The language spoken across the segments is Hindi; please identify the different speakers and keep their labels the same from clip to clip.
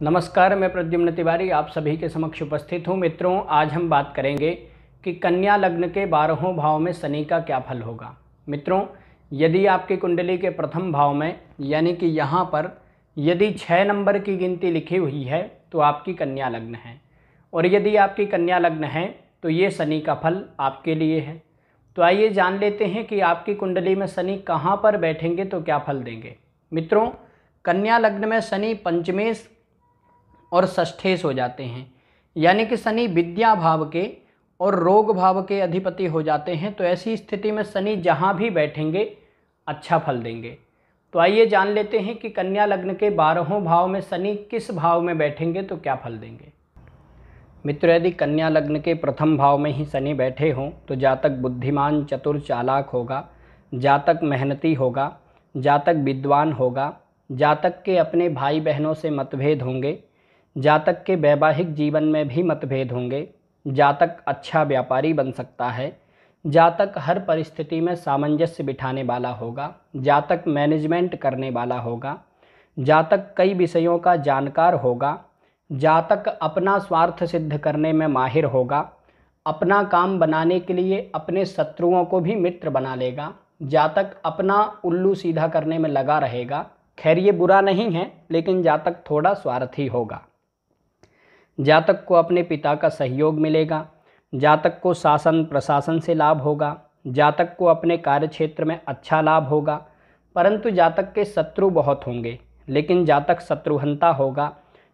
Speaker 1: नमस्कार, मैं प्रद्युम्न तिवारी आप सभी के समक्ष उपस्थित हूँ। मित्रों, आज हम बात करेंगे कि कन्या लग्न के 12वें भाव में शनि का क्या फल होगा। मित्रों, यदि आपकी कुंडली के प्रथम भाव में यानी कि यहाँ पर यदि 6 नंबर की गिनती लिखी हुई है तो आपकी कन्या लग्न है, और यदि आपकी कन्या लग्न है तो ये शनि का फल आपके लिए है। तो आइए जान लेते हैं कि आपकी कुंडली में शनि कहाँ पर बैठेंगे तो क्या फल देंगे। मित्रों, कन्या लग्न में शनि पंचमेश और षष्ठेश हो जाते हैं, यानी कि शनि विद्या भाव के और रोग भाव के अधिपति हो जाते हैं। तो ऐसी स्थिति में शनि जहाँ भी बैठेंगे अच्छा फल देंगे। तो आइए जान लेते हैं कि कन्या लग्न के 12वें भाव में शनि किस भाव में बैठेंगे तो क्या फल देंगे। मित्रों, यदि कन्या लग्न के प्रथम भाव में ही शनि बैठे हों तो जातक बुद्धिमान चतुर चालाक होगा, जातक मेहनती होगा, जातक विद्वान होगा, जातक के अपने भाई बहनों से मतभेद होंगे, जातक के वैवाहिक जीवन में भी मतभेद होंगे, जातक अच्छा व्यापारी बन सकता है, जातक हर परिस्थिति में सामंजस्य बिठाने वाला होगा, जातक मैनेजमेंट करने वाला होगा, जातक कई विषयों का जानकार होगा, जातक अपना स्वार्थ सिद्ध करने में माहिर होगा, अपना काम बनाने के लिए अपने शत्रुओं को भी मित्र बना लेगा, जातक अपना उल्लू सीधा करने में लगा रहेगा। खैर, ये बुरा नहीं है, लेकिन जातक थोड़ा स्वार्थी होगा। जातक को अपने पिता का सहयोग मिलेगा, जातक को शासन प्रशासन से लाभ होगा, जातक को अपने कार्य क्षेत्र में अच्छा लाभ होगा, परंतु जातक के शत्रु बहुत होंगे, लेकिन जातक शत्रुहंता होगा।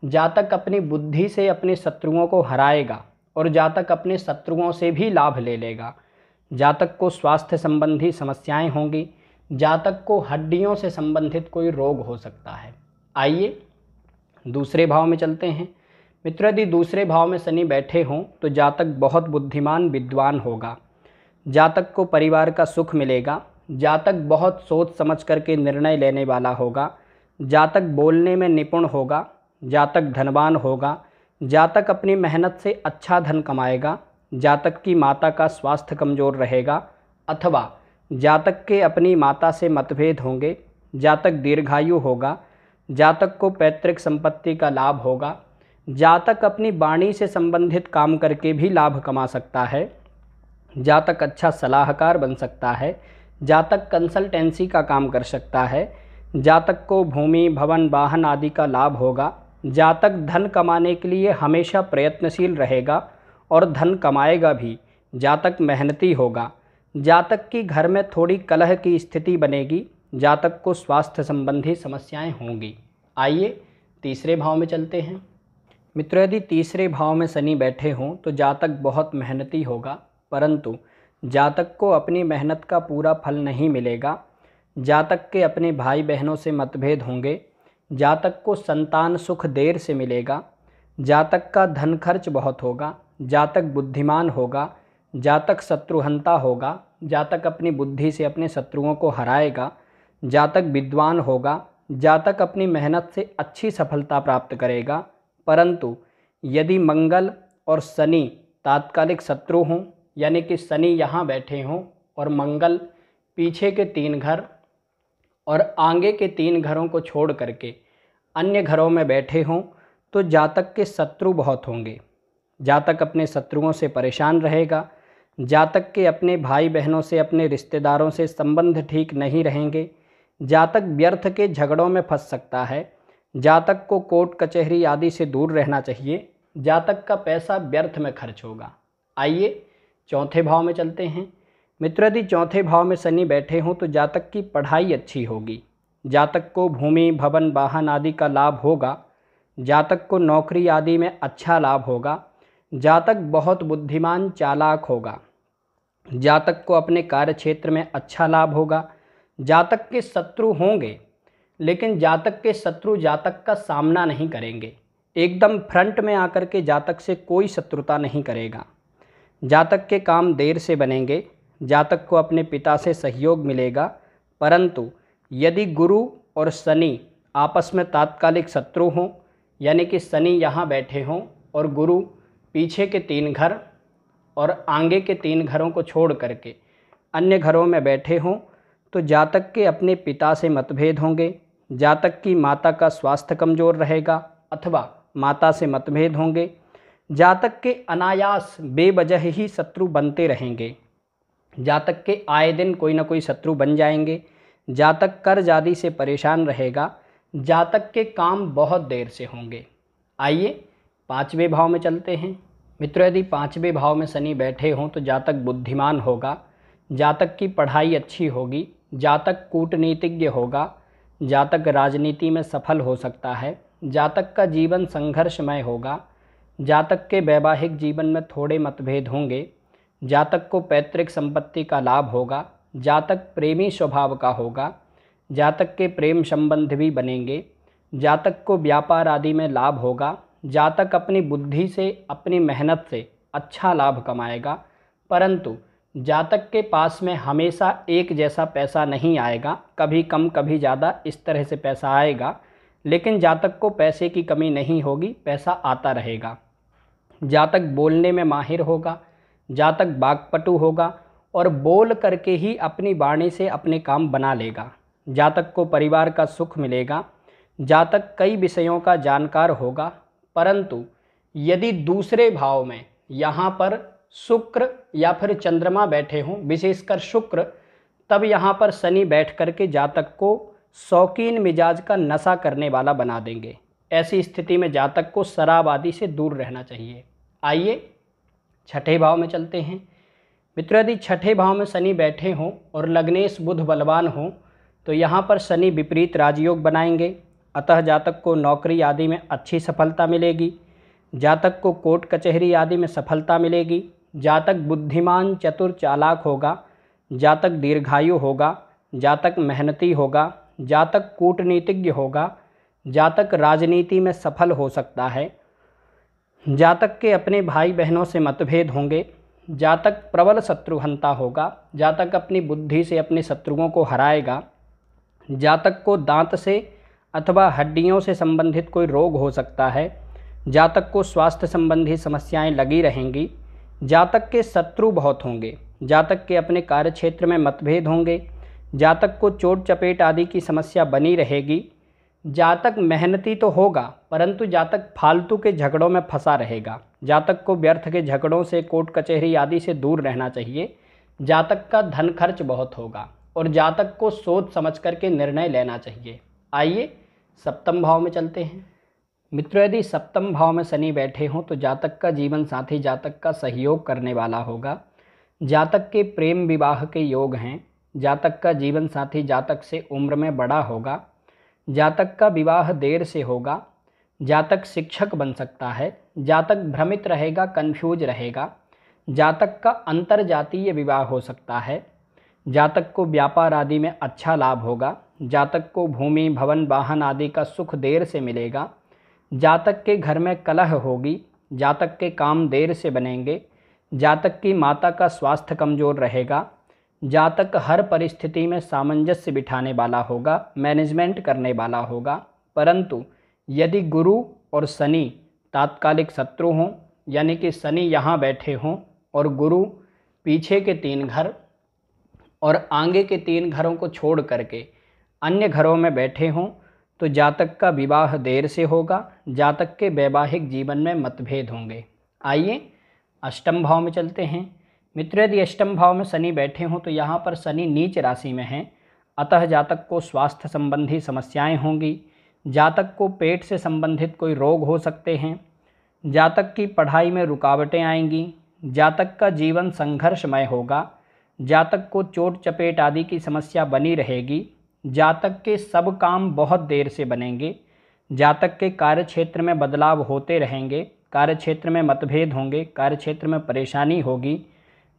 Speaker 1: जातक अपनी बुद्धि से अपने शत्रुओं को हराएगा और जातक अपने शत्रुओं से भी लाभ ले लेगा। जातक को स्वास्थ्य संबंधी समस्याएं होंगी, जातक को हड्डियों से संबंधित कोई रोग हो सकता है। आइए दूसरे भाव में चलते हैं। मित्रों, यदि दूसरे भाव में शनि बैठे हों तो जातक बहुत बुद्धिमान विद्वान होगा, जातक को परिवार का सुख मिलेगा, जातक बहुत सोच समझ करके निर्णय लेने वाला होगा, जातक बोलने में निपुण होगा, जातक धनवान होगा, जातक अपनी मेहनत से अच्छा धन कमाएगा, जातक की माता का स्वास्थ्य कमज़ोर रहेगा अथवा जातक के अपनी माता से मतभेद होंगे, जातक दीर्घायु होगा, जातक को पैतृक संपत्ति का लाभ होगा, जातक अपनी वाणी से संबंधित काम करके भी लाभ कमा सकता है, जातक अच्छा सलाहकार बन सकता है, जातक कंसल्टेंसी का काम कर सकता है, जातक को भूमि भवन वाहन आदि का लाभ होगा, जातक धन कमाने के लिए हमेशा प्रयत्नशील रहेगा और धन कमाएगा भी, जातक मेहनती होगा, जातक की घर में थोड़ी कलह की स्थिति बनेगी, जातक को स्वास्थ्य संबंधी समस्याएं होंगी। आइए तीसरे भाव में चलते हैं। मित्रों, यदि तीसरे भाव में शनि बैठे हों तो जातक बहुत मेहनती होगा, परंतु जातक को अपनी मेहनत का पूरा फल नहीं मिलेगा, जातक के अपने भाई बहनों से मतभेद होंगे, जातक को संतान सुख देर से मिलेगा, जातक का धन खर्च बहुत होगा, जातक बुद्धिमान होगा, जातक शत्रुहंता होगा, जातक अपनी बुद्धि से अपने शत्रुओं को हराएगा, जातक विद्वान होगा, जातक अपनी मेहनत से अच्छी सफलता प्राप्त करेगा, परंतु यदि मंगल और शनि तात्कालिक शत्रु हों, यानी कि शनि यहाँ बैठे हों और मंगल पीछे के 3 घर और आगे के 3 घरों को छोड़ करके अन्य घरों में बैठे हों तो जातक के शत्रु बहुत होंगे, जातक अपने शत्रुओं से परेशान रहेगा, जातक के अपने भाई बहनों से अपने रिश्तेदारों से संबंध ठीक नहीं रहेंगे, जातक व्यर्थ के झगड़ों में फंस सकता है, जातक को कोर्ट कचहरी आदि से दूर रहना चाहिए, जातक का पैसा व्यर्थ में खर्च होगा। आइए चौथे भाव में चलते हैं। मित्रों, यदि चौथे भाव में शनि बैठे हों तो जातक की पढ़ाई अच्छी होगी, जातक को भूमि भवन वाहन आदि का लाभ होगा, जातक को नौकरी आदि में अच्छा लाभ होगा, जातक बहुत बुद्धिमान चालाक होगा, जातक को अपने कार्य क्षेत्र में अच्छा लाभ होगा, जातक के शत्रु होंगे, लेकिन जातक के शत्रु जातक का सामना नहीं करेंगे, एकदम फ्रंट में आकर के जातक से कोई शत्रुता नहीं करेगा, जातक के काम देर से बनेंगे, जातक को अपने पिता से सहयोग मिलेगा, परंतु यदि गुरु और शनि आपस में तात्कालिक शत्रु हों, यानी कि शनि यहाँ बैठे हों और गुरु पीछे के 3 घर और आगे के 3 घरों को छोड़ करके अन्य घरों में बैठे हों तो जातक के अपने पिता से मतभेद होंगे, जातक की माता का स्वास्थ्य कमज़ोर रहेगा अथवा माता से मतभेद होंगे। जातक के अनायास बेवजह ही शत्रु बनते रहेंगे। जातक के आए दिन कोई ना कोई शत्रु बन जाएंगे। जातक कर्ज आदि से परेशान रहेगा। जातक के काम बहुत देर से होंगे। आइए 5वें भाव में चलते हैं। मित्रों, यदि 5वें भाव में शनि बैठे हों तो जातक बुद्धिमान होगा। जातक की पढ़ाई अच्छी होगी। जातक कूटनीतिज्ञ होगा। जातक राजनीति में सफल हो सकता है। जातक का जीवन संघर्षमय होगा। जातक के वैवाहिक जीवन में थोड़े मतभेद होंगे। जातक को पैतृक संपत्ति का लाभ होगा। जातक प्रेमी स्वभाव का होगा। जातक के प्रेम संबंध भी बनेंगे। जातक को व्यापार आदि में लाभ होगा। जातक अपनी बुद्धि से, अपनी मेहनत से अच्छा लाभ कमाएगा, परंतु जातक के पास में हमेशा एक जैसा पैसा नहीं आएगा, कभी कम कभी ज़्यादा इस तरह से पैसा आएगा, लेकिन जातक को पैसे की कमी नहीं होगी, पैसा आता रहेगा। जातक बोलने में माहिर होगा। जातक वाक्पटु होगा और बोल करके ही अपनी वाणी से अपने काम बना लेगा। जातक को परिवार का सुख मिलेगा। जातक कई विषयों का जानकार होगा, परंतु यदि दूसरे भाव में यहाँ पर शुक्र या फिर चंद्रमा बैठे हों, विशेषकर शुक्र, तब यहाँ पर शनि बैठ करके जातक को शौकीन मिजाज का नशा करने वाला बना देंगे। ऐसी स्थिति में जातक को शराब आदि से दूर रहना चाहिए। आइए 6ठे भाव में चलते हैं। मित्रों, यदि 6ठे भाव में शनि बैठे हों और लग्नेश बुध बलवान हों तो यहाँ पर शनि विपरीत राजयोग बनाएंगे। अतः जातक को नौकरी आदि में अच्छी सफलता मिलेगी। जातक को कोर्ट कचहरी आदि में सफलता मिलेगी। जातक बुद्धिमान चतुर चालाक होगा। जातक दीर्घायु होगा। जातक मेहनती होगा। जातक कूटनीतिज्ञ होगा। जातक राजनीति में सफल हो सकता है। जातक के अपने भाई बहनों से मतभेद होंगे। जातक प्रबल शत्रुहंता होगा। जातक अपनी बुद्धि से अपने शत्रुओं को हराएगा। जातक को दांत से अथवा हड्डियों से संबंधित कोई रोग हो सकता है। जातक को स्वास्थ्य संबंधी समस्याएं लगी रहेंगी। जातक के शत्रु बहुत होंगे। जातक के अपने कार्यक्षेत्र में मतभेद होंगे। जातक को चोट चपेट आदि की समस्या बनी रहेगी। जातक मेहनती तो होगा, परंतु जातक फालतू के झगड़ों में फंसा रहेगा। जातक को व्यर्थ के झगड़ों से, कोर्ट कचहरी आदि से दूर रहना चाहिए। जातक का धन खर्च बहुत होगा और जातक को सोच समझ करके निर्णय लेना चाहिए। आइए 7वें भाव में चलते हैं। मित्रों, यदि 7वें भाव में शनि बैठे हों तो जातक का जीवन साथी जातक का सहयोग करने वाला होगा। जातक के प्रेम विवाह के योग हैं। जातक का जीवन साथी जातक से उम्र में बड़ा होगा। जातक का विवाह देर से होगा। जातक शिक्षक बन सकता है। जातक भ्रमित रहेगा, कन्फ्यूज रहेगा। जातक का अंतरजातीय विवाह हो सकता है। जातक को व्यापार आदि में अच्छा लाभ होगा। जातक को भूमि, भवन, वाहन आदि का सुख देर से मिलेगा। जातक के घर में कलह होगी। जातक के काम देर से बनेंगे। जातक की माता का स्वास्थ्य कमज़ोर रहेगा। जातक हर परिस्थिति में सामंजस्य बिठाने वाला होगा, मैनेजमेंट करने वाला होगा, परंतु यदि गुरु और शनि तात्कालिक शत्रु हों, यानी कि शनि यहाँ बैठे हों और गुरु पीछे के 3 घर और आगे के 3 घरों को छोड़ करके अन्य घरों में बैठे हों तो जातक का विवाह देर से होगा। जातक के वैवाहिक जीवन में मतभेद होंगे। आइए 8वें भाव में चलते हैं। मित्रों, यदि 8वें भाव में शनि बैठे हों तो यहाँ पर शनि नीच राशि में हैं, अतः जातक को स्वास्थ्य संबंधी समस्याएं होंगी। जातक को पेट से संबंधित कोई रोग हो सकते हैं। जातक की पढ़ाई में रुकावटें आएंगी। जातक का जीवन संघर्षमय होगा। जातक को चोट चपेट आदि की समस्या बनी रहेगी। जातक के सब काम बहुत देर से बनेंगे। जातक के कार्यक्षेत्र में बदलाव होते रहेंगे। कार्यक्षेत्र में मतभेद होंगे। कार्यक्षेत्र में परेशानी होगी।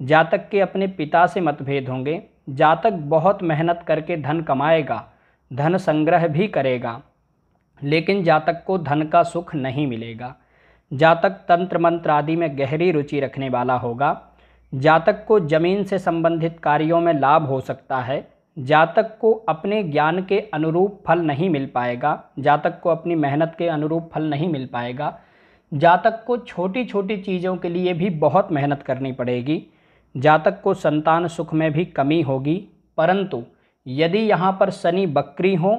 Speaker 1: जातक के अपने पिता से मतभेद होंगे। जातक बहुत मेहनत करके धन कमाएगा, धन संग्रह भी करेगा, लेकिन जातक को धन का सुख नहीं मिलेगा। जातक तंत्र मंत्र आदि में गहरी रुचि रखने वाला होगा। जातक को जमीन से संबंधित कार्यों में लाभ हो सकता है। जातक को अपने ज्ञान के अनुरूप फल नहीं मिल पाएगा। जातक को अपनी मेहनत के अनुरूप फल नहीं मिल पाएगा। जातक को छोटी छोटी चीज़ों के लिए भी बहुत मेहनत करनी पड़ेगी। जातक को संतान सुख में भी कमी होगी, परंतु यदि यहाँ पर शनि बकरी हो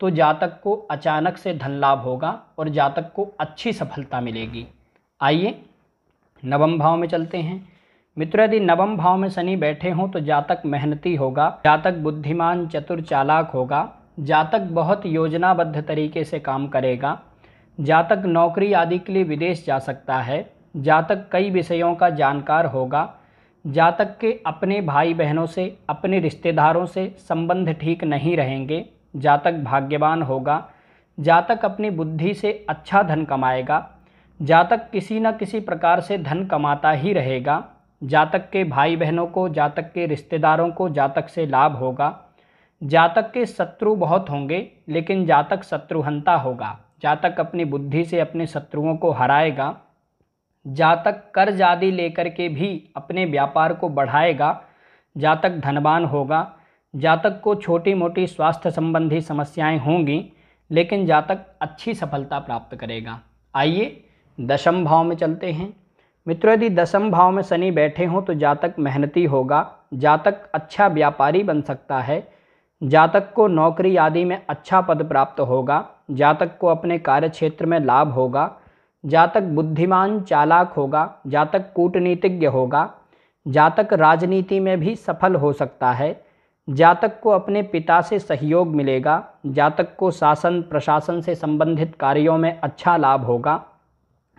Speaker 1: तो जातक को अचानक से धन लाभ होगा और जातक को अच्छी सफलता मिलेगी। आइए नवम भाव में चलते हैं। मित्रों, यदि नवम भाव में शनि बैठे हों तो जातक मेहनती होगा, जातक बुद्धिमान चतुर चालाक होगा, जातक बहुत योजनाबद्ध तरीके से काम करेगा, जातक नौकरी आदि के लिए विदेश जा सकता है, जातक कई विषयों का जानकार होगा, जातक के अपने भाई बहनों से, अपने रिश्तेदारों से संबंध ठीक नहीं रहेंगे, जातक भाग्यवान होगा, जातक अपनी बुद्धि से अच्छा धन कमाएगा, जातक किसी न किसी प्रकार से धन कमाता ही रहेगा, जातक के भाई बहनों को, जातक के रिश्तेदारों को जातक से लाभ होगा, जातक के शत्रु बहुत होंगे लेकिन जातक शत्रुहंता होगा, जातक अपनी बुद्धि से अपने शत्रुओं को हराएगा, जातक कर्ज आदि लेकर के भी अपने व्यापार को बढ़ाएगा, जातक धनवान होगा, जातक को छोटी मोटी स्वास्थ्य संबंधी समस्याएं होंगी लेकिन जातक अच्छी सफलता प्राप्त करेगा। आइए दशम भाव में चलते हैं। मित्रों, यदि दशम भाव में शनि बैठे हों तो जातक मेहनती होगा, जातक अच्छा व्यापारी बन सकता है, जातक को नौकरी आदि में अच्छा पद प्राप्त होगा, जातक को अपने कार्य क्षेत्र में लाभ होगा, जातक बुद्धिमान चालाक होगा, जातक कूटनीतिज्ञ होगा, जातक राजनीति में भी सफल हो सकता है, जातक को अपने पिता से सहयोग मिलेगा, जातक को शासन प्रशासन से संबंधित कार्यों में अच्छा लाभ होगा,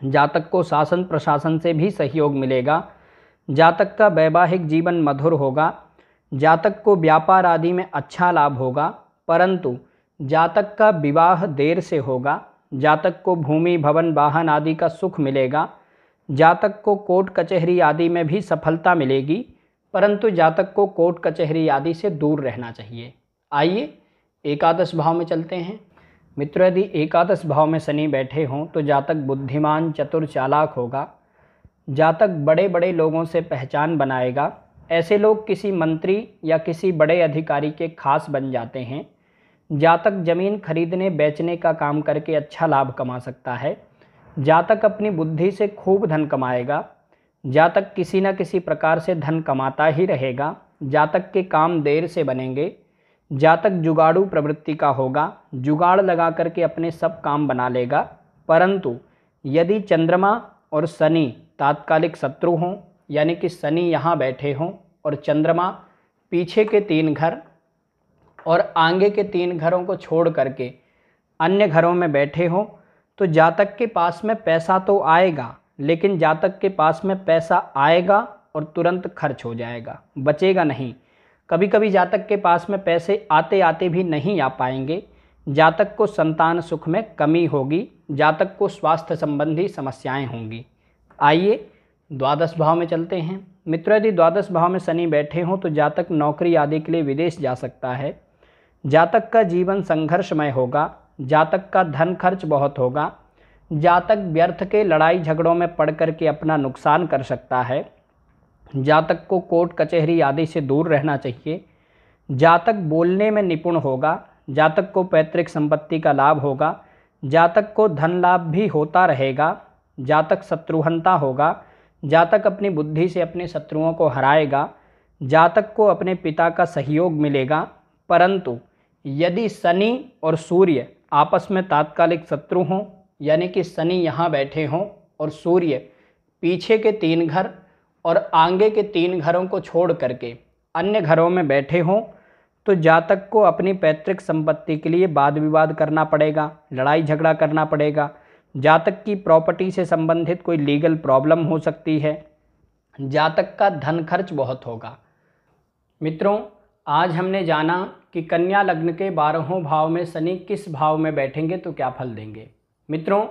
Speaker 1: जातक को शासन प्रशासन से भी सहयोग मिलेगा, जातक का वैवाहिक जीवन मधुर होगा, जातक को व्यापार आदि में अच्छा लाभ होगा, परंतु जातक का विवाह देर से होगा, जातक को भूमि भवन वाहन आदि का सुख मिलेगा, जातक को कोर्ट कचहरी आदि में भी सफलता मिलेगी, परंतु जातक को कोर्ट कचहरी आदि से दूर रहना चाहिए। आइए एकादश भाव में चलते हैं। मित्रों, यदि एकादश भाव में शनि बैठे हों तो जातक बुद्धिमान चतुर चालाक होगा, जातक बड़े बड़े लोगों से पहचान बनाएगा, ऐसे लोग किसी मंत्री या किसी बड़े अधिकारी के खास बन जाते हैं, जातक जमीन खरीदने बेचने का काम करके अच्छा लाभ कमा सकता है, जातक अपनी बुद्धि से खूब धन कमाएगा, जातक किसी न किसी प्रकार से धन कमाता ही रहेगा, जातक के काम देर से बनेंगे, जातक जुगाड़ू प्रवृत्ति का होगा, जुगाड़ लगा करके अपने सब काम बना लेगा, परंतु यदि चंद्रमा और शनि तात्कालिक शत्रु हों, यानी कि शनि यहाँ बैठे हों और चंद्रमा पीछे के 3 घर और आगे के 3 घरों को छोड़ करके अन्य घरों में बैठे हों, तो जातक के पास में पैसा तो आएगा लेकिन जातक के पास में पैसा आएगा और तुरंत खर्च हो जाएगा, बचेगा नहीं। कभी कभी जातक के पास में पैसे आते आते भी नहीं आ पाएंगे, जातक को संतान सुख में कमी होगी, जातक को स्वास्थ्य संबंधी समस्याएं होंगी। आइए द्वादश भाव में चलते हैं। मित्रों, यदि द्वादश भाव में शनि बैठे हों तो जातक नौकरी आदि के लिए विदेश जा सकता है, जातक का जीवन संघर्षमय होगा, जातक का धन खर्च बहुत होगा, जातक व्यर्थ के लड़ाई झगड़ों में पड़ करके अपना नुकसान कर सकता है, जातक को कोर्ट कचहरी आदि से दूर रहना चाहिए, जातक बोलने में निपुण होगा, जातक को पैतृक संपत्ति का लाभ होगा, जातक को धन लाभ भी होता रहेगा, जातक शत्रुहंता होगा, जातक अपनी बुद्धि से अपने शत्रुओं को हराएगा, जातक को अपने पिता का सहयोग मिलेगा, परंतु यदि शनि और सूर्य आपस में तात्कालिक शत्रु हों, यानी कि शनि यहाँ बैठे हों और सूर्य पीछे के 3 घर और आगे के 3 घरों को छोड़ करके अन्य घरों में बैठे हों, तो जातक को अपनी पैतृक संपत्ति के लिए वाद विवाद करना पड़ेगा, लड़ाई झगड़ा करना पड़ेगा, जातक की प्रॉपर्टी से संबंधित कोई लीगल प्रॉब्लम हो सकती है, जातक का धन खर्च बहुत होगा। मित्रों, आज हमने जाना कि कन्या लग्न के 12वें भाव में शनि किस भाव में बैठेंगे तो क्या फल देंगे। मित्रों,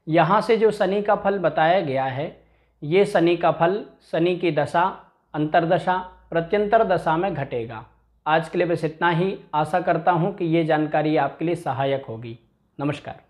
Speaker 1: यहाँ से जो शनि का फल बताया गया है, ये शनि का फल शनि की दशा, अंतर्दशा, प्रत्यंतर दशा में घटेगा। आज के लिए बस इतना ही। आशा करता हूँ कि ये जानकारी आपके लिए सहायक होगी। नमस्कार।